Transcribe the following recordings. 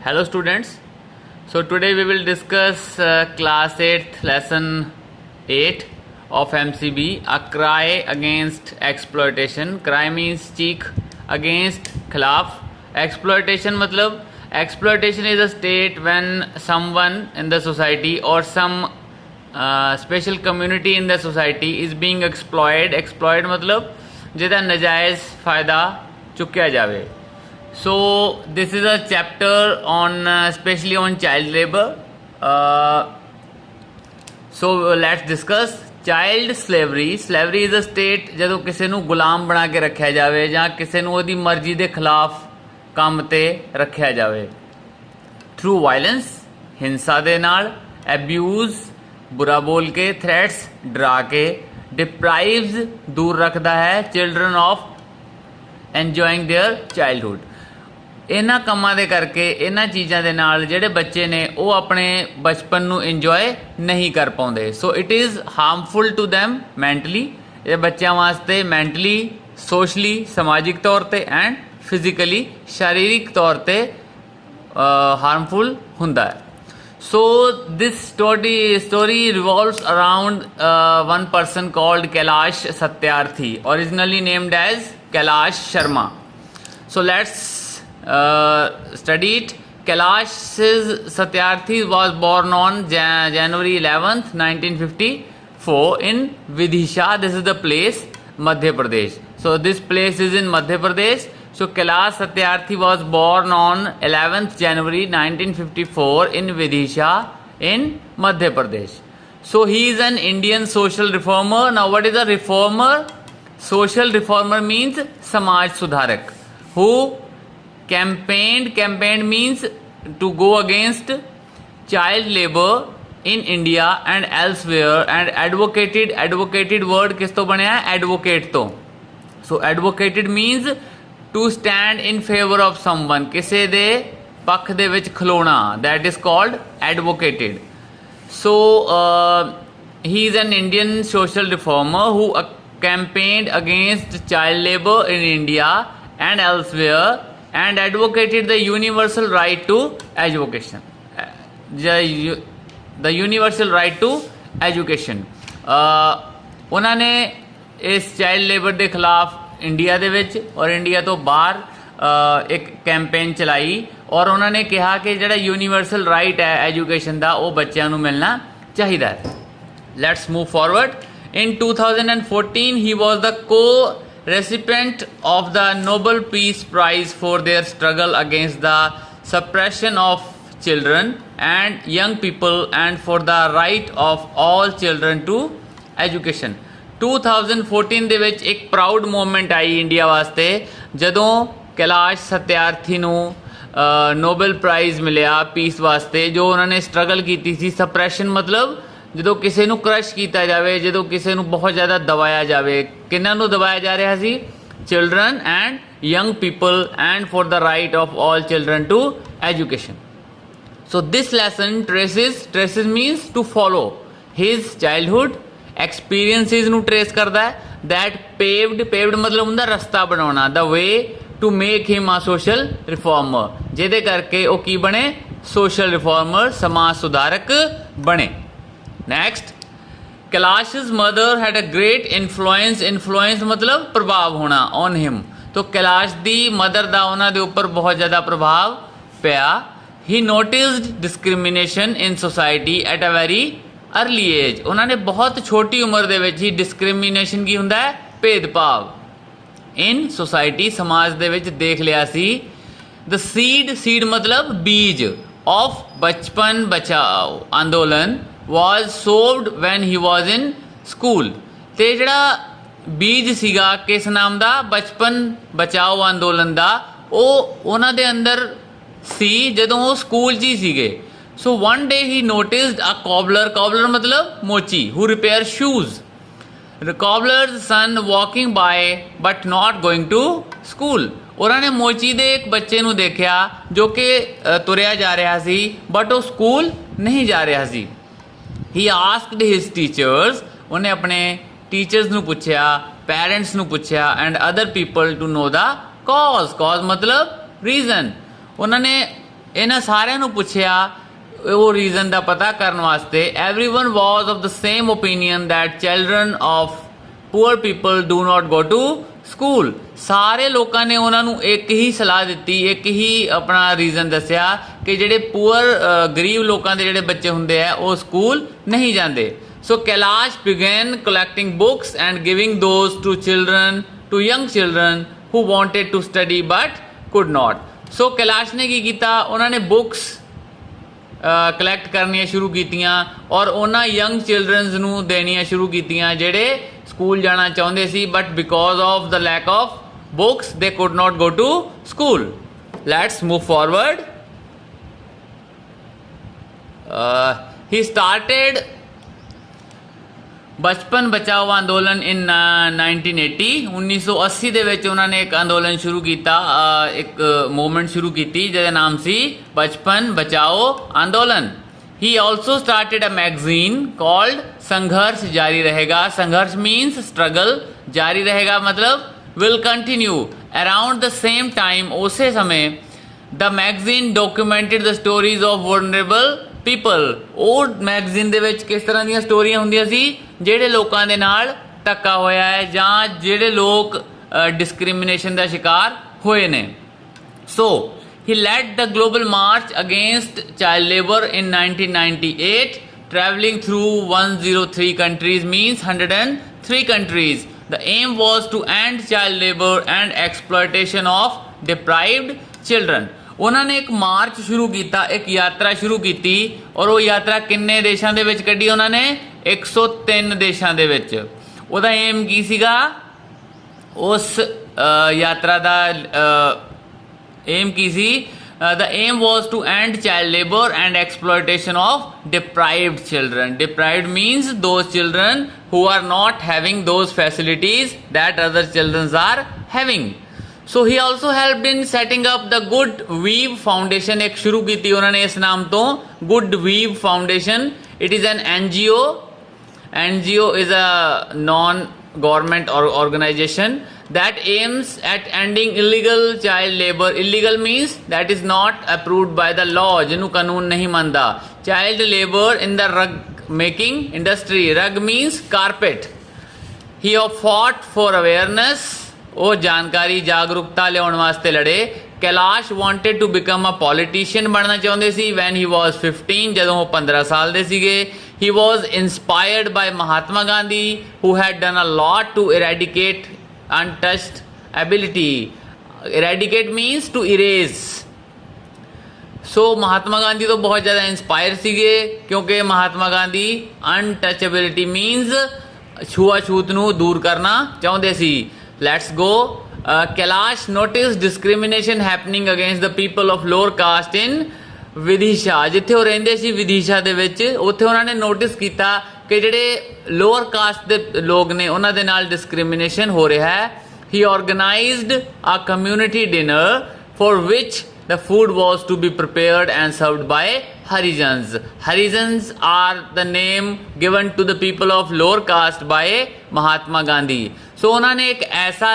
Hello students. So today we will discuss class 8th lesson 8 of MCB, a cry against exploitation. Cry means cheek, against khilaf. Exploitation matlab exploitation is a state when someone in the society or some special community in the society is being exploited. Exploit matlab ਜਿਹਦਾ ਨਜਾਇਜ਼ फ़ायदा चुक्या जावे. So this is a chapter on especially on child labor. So let's discuss child slavery. Slavery is a state ਜਦੋਂ ਕਿਸੇ ਨੂੰ ਗੁਲਾਮ ਬਣਾ ਕੇ ਰੱਖਿਆ ਜਾਵੇ ਜਾਂ ਕਿਸੇ ਨੂੰ ਉਹਦੀ ਮਰਜ਼ੀ ਦੇ ਖਿਲਾਫ ਕੰਮ ਤੇ ਰੱਖਿਆ ਜਾਵੇ. Through violence, ਹਿੰਸਾ ਦੇ ਨਾਲ, abuse, बुरा बोल के, threats, डरा के, deprives, दूर रखता है children of enjoying their childhood. ਇਹਨਾਂ ਕੰਮਾਂ ਦੇ ਕਰਕੇ ਇਹਨਾਂ ਚੀਜ਼ਾਂ ਦੇ ਨਾਲ ਜਿਹੜੇ ਬੱਚੇ ਨੇ ਉਹ ਆਪਣੇ ਬਚਪਨ ਨੂੰ ਇੰਜੋਏ ਨਹੀਂ ਕਰ ਪਾਉਂਦੇ. So it is harmful to them mentally. ਇਹ ਬੱਚਿਆਂ ਵਾਸਤੇ ਮੈਂਟਲੀ, ਸੋਸ਼ਲੀ, ਸਮਾਜਿਕ ਤੌਰ ਤੇ ਐਂਡ ਫਿਜ਼ੀਕਲੀ, ਸਰੀਰਕ ਤੌਰ ਤੇ ਹਾਰਮਫੁਲ ਹੁੰਦਾ ਹੈ. So this story revolves around one person called Kailash Satyarthi, originally named as Kailash Sharma. So let's study it. Kailash Satyarthi was born on January 11th, 1954 in Vidisha. This is the place, Madhya Pradesh. So this place is in Madhya Pradesh. So Kailash Satyarthi was born on 11th January 1954 in Vidisha in Madhya Pradesh. So he is an Indian social reformer. Now what is a reformer? Social reformer means Samaj Sudharak, who campaigned means to go against child labor in India and elsewhere, and advocated word किस तो बने हैं? Advocate तो. So advocated means to stand in favor of someone, ਕਿਸੇ ਦੇ ਪੱਖ ਦੇ ਵਿੱਚ ਖਲੋਣਾ, that is called advocated. So he is an Indian social reformer who campaigned against child labor in India and elsewhere and advocated the universal right to education. The universal right to education. ਉਹਨਾਂ ਨੇ ਇਸ child labour ਦੇ ਖਿਲਾਫ India ਦੇ ਵਿੱਚ ਔਰ India ਤੋਂ ਬਾਹਰ ਇੱਕ ਕੈਂਪੇਨ ਚਲਾਈ ਔਰ ਉਹਨਾਂ ਨੇ ਕਿਹਾ ਕਿ ਜਿਹੜਾ ਯੂਨੀਵਰਸਲ ਰਾਈਟ ਹੈ ਐਜੂਕੇਸ਼ਨ ਦਾ ਉਹ ਬੱਚਿਆਂ ਨੂੰ ਮਿਲਣਾ ਚਾਹੀਦਾ ਹੈ. Let's move forward. In 2014 he was the co-recipient of the Nobel Peace Prize for their struggle against the suppression of children and young people and for the right of all children to education. 2014 ਦੇ ਵਿੱਚ ਇੱਕ proud movement ਆਈ India ਵਾਸਤੇ ਜਦੋਂ ਕੈਲਾਸ਼ ਸਤਿਆਰਥੀ ਨੂੰ Nobel prize ਮਿਲਿਆ piece ਵਾਸਤੇ, ਜੋ ਉਹਨਾਂ ਨੇ ਸਟਰਗਲ ਕੀਤੀ ਸੀ. ਸਪਰੈਸ਼ਨ ਮਤਲਬ ਜਦੋਂ ਕਿਸੇ ਨੂੰ ਕ੍ਰਸ਼ ਕੀਤਾ ਜਾਵੇ, ਜਦੋਂ ਕਿਸੇ ਨੂੰ ਬਹੁਤ ਜ਼ਿਆਦਾ ਦਬਾਇਆ ਜਾਵੇ. ਕਿਹਨਾਂ ਨੂੰ ਦਬਾਇਆ ਜਾ ਰਿਹਾ ਸੀ? Children and young people and for the right of all children to education. So this lesson traces means to follow his childhood experiences ਨੂੰ ट्रेस करता है. दैट पेव्ड मतलब ਹੁੰਦਾ ਰਸਤਾ ਬਣਾਉਣਾ, the way to make him a social reformer, ਜਿਹਦੇ ਕਰਕੇ ਉਹ ਕੀ ਬਣੇ? सोशल रिफॉर्मर, समाज सुधारक बने. Next, Kailash's mother had a great influence मतलब प्रभाव होना on him. तो कैलाश ਦੀ ਮਦਰ ਦਾ ਉਹਨਾਂ ਦੇ ਉੱਪਰ ਬਹੁਤ ਜ਼ਿਆਦਾ ਪ੍ਰਭਾਵ ਪਿਆ. he noticed discrimination in society at a very early age. उन्होंने बहुत छोटी उम्र ਦੇ ਵਿੱਚ ਹੀ डिस्क्रिमिनेशन ਕੀ ਹੁੰਦਾ ਹੈ? ਭੇਦਭਾਵ in society, समाज ਦੇ ਵਿੱਚ ਦੇਖ ਲਿਆ ਸੀ. the seed मतलब बीज of बचपन बचाओ अंदोलन was sowed when he was in school. ਤੇ ਜਿਹੜਾ ਬੀਜ ਸੀਗਾ ਕਿਸ ਨਾਮ ਦਾ? ਬਚਪਨ ਬਚਾਓ ਅੰਦੋਲਨ ਦਾ, ਉਹ ਉਹਨਾਂ ਦੇ ਅੰਦਰ ਸੀ ਜਦੋਂ ਉਹ ਸਕੂਲ 'ਚ ਹੀ ਸੀਗੇ. So one day he noticed a cobbler मतलब mochi, who repairs shoes. The cobbler's son walking by but not going to school. ਉਹਨਾਂ ਨੇ ਮੋਚੀ ਦੇ ਇੱਕ ਬੱਚੇ ਨੂੰ ਦੇਖਿਆ ਜੋ ਕਿ ਤੁਰਿਆ ਜਾ ਰਿਹਾ ਸੀ ਬਟ ਉਹ ਸਕੂਲ ਨਹੀਂ ਜਾ ਰਿਹਾ ਸੀ. He asked his teachers, ਉਹਨੇ ਆਪਣੇ ਟੀਚਰਸ ਨੂੰ ਪੁੱਛਿਆ, ਪੈਰੈਂਟਸ ਨੂੰ ਪੁੱਛਿਆ and other people to know the cause. Cause मतलब reason. ਉਹਨਾਂ ਨੇ ਇਹਨਾਂ ਸਾਰਿਆਂ ਨੂੰ ਪੁੱਛਿਆ ਉਹ ਰੀਜ਼ਨ ਦਾ ਪਤਾ ਕਰਨ ਵਾਸਤੇ। Everyone was of the same opinion that children of poor people do not go to school. ਸਾਰੇ ਲੋਕਾਂ ਨੇ ਉਹਨਾਂ ਨੂੰ ਇੱਕ ਹੀ ਸਲਾਹ ਦਿੱਤੀ, ਇੱਕ ਹੀ ਆਪਣਾ ਰੀਜ਼ਨ ਦੱਸਿਆ ਕਿ ਜਿਹੜੇ ਪੂਅਰ ਗਰੀਬ ਲੋਕਾਂ ਦੇ ਜਿਹੜੇ ਬੱਚੇ ਹੁੰਦੇ ਆ ਉਹ ਸਕੂਲ ਨਹੀਂ ਜਾਂਦੇ। So Kailash began collecting books and giving those to children, to young children who wanted to study but could not। ਸੋ ਕੈਲਾਸ਼ ਨੇ ਕੀ ਕੀਤਾ, ਉਹਨਾਂ ਨੇ ਬੁੱਕਸ ਕਲੈਕਟ ਕਰਨੀਆਂ ਸ਼ੁਰੂ ਕੀਤੀਆਂ ਔਰ ਉਹਨਾਂ ਯੰਗ ਚਿਲਡਰਨਸ ਨੂੰ ਦੇਣੀਆਂ ਸ਼ੁਰੂ ਕੀਤੀਆਂ ਜਿਹੜੇ ਸਕੂਲ ਜਾਣਾ ਚਾਹੁੰਦੇ ਸੀ, but because of the lack of books they could not go to school. Let's move forward. he started ਬਚਪਨ ਬਚਾਓ ਅੰਦੋਲਨ ਇਨ 1980। 1980 ਦੇ ਵਿੱਚ ਉਹਨਾਂ ਨੇ ਇੱਕ ਅੰਦੋਲਨ ਸ਼ੁਰੂ ਕੀਤਾ, ਇੱਕ ਮੂਵਮੈਂਟ ਸ਼ੁਰੂ ਕੀਤੀ ਜਿਹਦਾ ਨਾਮ ਸੀ ਬਚਪਨ ਬਚਾਓ ਅੰਦੋਲਨ। he also started a magazine called ਸੰਘਰਸ਼ ਜਾਰੀ ਰਹੇਗਾ। ਸੰਘਰਸ਼ means struggle, ਜਾਰੀ ਰਹੇਗਾ ਮਤਲਬ will continue। around the same time ਉਸੇ ਸਮੇਂ the magazine documented the stories of vulnerable people। ਉਹ ਮੈਗਜ਼ੀਨ ਦੇ ਵਿੱਚ ਕਿਸ ਤਰ੍ਹਾਂ ਦੀਆਂ ਸਟੋਰੀਆਂ ਹੁੰਦੀਆਂ ਸੀ, ਜਿਹੜੇ ਲੋਕਾਂ ਦੇ ਨਾਲ ਧੱਕਾ ਹੋਇਆ ਹੈ ਜਾਂ ਜਿਹੜੇ ਲੋਕ ਡਿਸਕ੍ਰਿਮੀਨੇਸ਼ਨ ਦਾ ਸ਼ਿਕਾਰ ਹੋਏ ਨੇ। ਸੋ he led the global march against child labor in 1998, traveling through 103 countries, means 103 countries। the aim was to end child labor and exploitation of deprived children। ਉਹਨਾਂ ਨੇ ਇੱਕ ਮਾਰਚ ਸ਼ੁਰੂ ਕੀਤਾ, ਇੱਕ ਯਾਤਰਾ ਸ਼ੁਰੂ ਕੀਤੀ ਔਰ ਉਹ ਯਾਤਰਾ ਕਿੰਨੇ ਦੇਸ਼ਾਂ ਦੇ ਵਿੱਚ ਕੱਢੀ ਉਹਨਾਂ ਨੇ, 103 ਦੇਸ਼ਾਂ ਦੇ ਵਿੱਚ। ਉਹਦਾ ਏਮ ਕੀ ਸੀਗਾ, ਉਸ ਯਾਤਰਾ ਦਾ ਏਮ ਕੀ ਸੀ, the aim was to end child labor and exploitation of deprived children। deprived means those children who are not having those facilities that other children are having। so he also helped in setting up the Good Weave Foundation। एक शुरू की थी उन्होंने इस नाम तो Good Weave Foundation। it is an NGO। NGO is a non-government organization that aims at ending illegal child labor। illegal means that is not approved by the law, ਜਿਹਨੂੰ ਕਾਨੂੰਨ ਨਹੀਂ ਮੰਨਦਾ। child labor in the rug making industry। rug means carpet। he fought for awareness। ਉਹ ਜਾਣਕਾਰੀ ਜਾਗਰੂਕਤਾ ਲਿਆਉਣ ਵਾਸਤੇ ਲੜੇ। Kailash wanted to become a politician ਬਣਨਾ ਚਾਹੁੰਦੇ ਸੀ ਵੈਨ ਹੀ ਵਾਜ਼ 15, ਜਦੋਂ ਉਹ 15 ਸਾਲ ਦੇ ਸੀਗੇ। He was inspired by Mahatma Gandhi who had done a lot to eradicate untouchability. Eradicate means to erase. So Mahatma Gandhi ਤੋਂ ਬਹੁਤ ਜ਼ਿਆਦਾ ਇੰਸਪਾਇਰ ਸੀਗੇ ਕਿਉਂਕਿ ਮਹਾਤਮਾ ਗਾਂਧੀ ਅਨਟਚੇਬਿਲਿਟੀ ਮੀਨਸ ਛੂਆਛੂਤ ਨੂੰ ਦੂਰ ਕਰਨਾ ਚਾਹੁੰਦੇ ਸੀ। Let's go। Kailash noticed discrimination happening against the people of lower caste in Vidisha। ਜਿੱਥੇ ਉਹ ਰਹਿੰਦੇ ਸੀ ਵਿਦਿਸ਼ਾ ਦੇ ਵਿੱਚ, ਉੱਥੇ ਉਹਨਾਂ ਨੇ ਨੋਟਿਸ ਕੀਤਾ ਕਿ ਜਿਹੜੇ ਲੋਅਰ ਕਾਸਟ ਦੇ ਲੋਕ ਨੇ ਉਹਨਾਂ ਦੇ ਨਾਲ ਡਿਸਕ੍ਰਿਮੀਨੇਸ਼ਨ ਹੋ ਰਿਹਾ ਹੈ। he organized a community dinner for which the food was to be prepared and served by Harijans। Harijans are the name given to the people of lower caste by Mahatma Gandhi। ਸੋ ਉਹਨਾਂ ਨੇ ਇੱਕ ਐਸਾ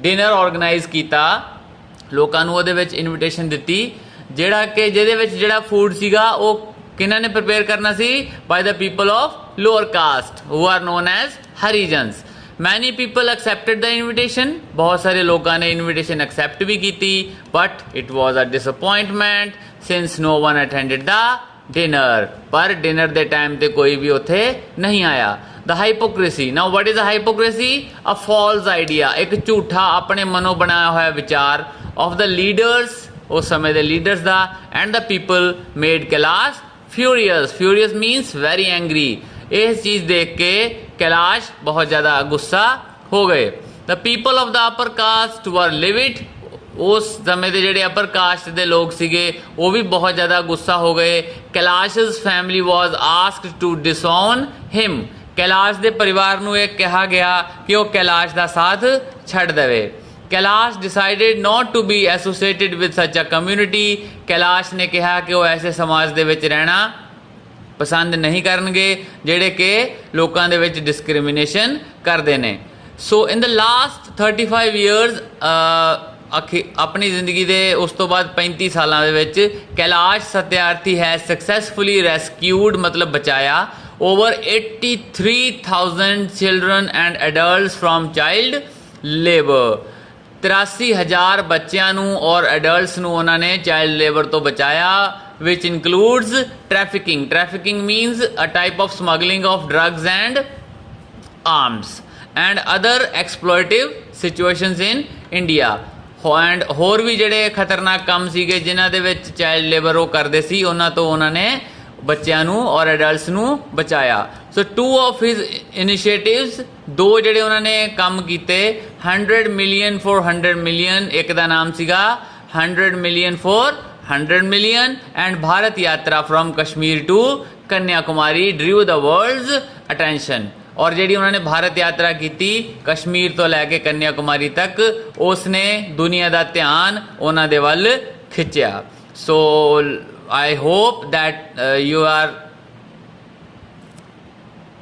dinner organise ਕੀਤਾ, ਲੋਕਾਂ ਨੂੰ ਉਹਦੇ ਵਿੱਚ invitation ਦਿੱਤੀ ਜਿਹੜਾ ਕਿ ਜਿਹਦੇ ਵਿੱਚ ਜਿਹੜਾ ਫੂਡ ਸੀਗਾ ਉਹ ਕਿਹਨਾਂ ਨੇ ਪ੍ਰਿਪੇਅਰ ਕਰਨਾ ਸੀ, by the people of lower caste who are known as Harijans. Many people accepted the invitation. ਬਹੁਤ ਸਾਰੇ ਲੋਕਾਂ ਨੇ ਇਨਵੀਟੇਸ਼ਨ ਐਕਸੈਪਟ ਵੀ ਕੀਤੀ, but it was a disappointment since no one attended the dinner. ਪਰ ਡਿਨਰ ਦੇ ਟਾਈਮ ਤੇ ਕੋਈ ਵੀ ਉੱਥੇ ਨਹੀਂ ਆਇਆ। the hypocrisy। now what is a hypocrisy? a false idea। ਇੱਕ ਝੂਠਾ ਆਪਣੇ ਮਨੋਂ ਬਣਾਇਆ ਹੋਇਆ ਵਿਚਾਰ of the leaders, ਉਸ ਸਮੇਂ ਦੇ leaders the, and the people made Kailash furious। furious means very angry। ਇਸ ਚੀਜ਼ ਦੇਖ ਕੇ ਕੈਲਾਸ਼ ਬਹੁਤ ਜ਼ਿਆਦਾ ਗੁੱਸਾ ਹੋ ਗਏ। the people of the upper caste were livid। ਉਸ ਸਮੇਂ ਦੇ ਜਿਹੜੇ ਅਪਰ ਕਾਸਟ ਦੇ ਲੋਕ ਸੀਗੇ ਉਹ ਵੀ ਬਹੁਤ ਜ਼ਿਆਦਾ ਗੁੱਸਾ ਹੋ ਗਏ। ਕੈਲਾਸ਼'s family was asked to disown him। Kailash ਦੇ ਪਰਿਵਾਰ ਨੂੰ ਇਹ ਕਿਹਾ ਗਿਆ ਕਿ ਉਹ ਕੈਲਾਸ਼ ਦਾ ਸਾਥ ਛੱਡ ਦੇਵੇ। Kailash decided not to be associated with such a community. Kailash ਨੇ ਕਿਹਾ ਕਿ ਉਹ ਐਸੇ ਸਮਾਜ ਦੇ ਵਿੱਚ ਰਹਿਣਾ ਪਸੰਦ ਨਹੀਂ ਕਰਨਗੇ ਜਿਹੜੇ ਕਿ ਲੋਕਾਂ ਦੇ ਵਿੱਚ ਡਿਸਕ੍ਰਿਮੀਨੇਸ਼ਨ ਕਰਦੇ ਨੇ। ਸੋ ਇਨ ਦ ਲਾਸਟ 35 years ਆਪਣੀ ਜ਼ਿੰਦਗੀ ਦੇ ਉਸ ਤੋਂ ਬਾਅਦ 35 ਸਾਲਾਂ ਦੇ ਵਿੱਚ ਕੈਲਾਸ਼ ਸਤਿਆਰਥੀ ਹੈ ਸਕਸੈਸਫੁਲੀ ਰੈਸਕਿਊਡ ਮਤਲਬ ਬਚਾਇਆ over 83,000 children and adults from child labour 83,000 ਬੱਚਿਆਂ ਨੂੰ ਔਰ ਐਡਲਟਸ ਨੂੰ ਉਹਨਾਂ ਨੇ ਚਾਈਲਡ ਲੇਬਰ ਤੋਂ ਬਚਾਇਆ which includes trafficking. Trafficking means a type of smuggling of drugs and arms and other exploitative situations in India. And ਹੋਰ ਵੀ ਜਿਹੜੇ ਖਤਰਨਾਕ ਕੰਮ ਸੀਗੇ ਜਿਨ੍ਹਾਂ ਦੇ ਵਿੱਚ ਚਾਈਲਡ ਲੇਬਰ ਉਹ ਕਰਦੇ ਸੀ ਉਹਨਾਂ ਤੋਂ ਉਹਨਾਂ ਨੇ ਬੱਚਿਆਂ ਨੂੰ ਔਰ ਐਡਲਟਸ ਨੂੰ ਬਚਾਇਆ so two of his initiatives ਦੋ ਜਿਹੜੇ ਉਹਨਾਂ ਨੇ ਕੰਮ ਕੀਤੇ 100 ਮਿਲੀਅਨ ਫॉर 100 ਮਿਲੀਅਨ ਇੱਕ ਦਾ ਨਾਮ ਸੀਗਾ 100 million for 100 million and Bharat Yatra from Kashmir to Kanyakumari drew the world's attention ਔਰ ਜਿਹੜੀ ਉਹਨਾਂ ਨੇ ਭਾਰਤ ਯਾਤਰਾ ਕੀਤੀ ਕਸ਼ਮੀਰ ਤੋਂ ਲੈ ਕੇ ਕੰਨਿਆਕੁਮਾਰੀ ਤੱਕ ਉਸ ਨੇ ਦੁਨੀਆ ਦਾ ਧਿਆਨ ਉਹਨਾਂ ਦੇ ਵੱਲ ਖਿੱਚਿਆ ਸੋ I hope that you are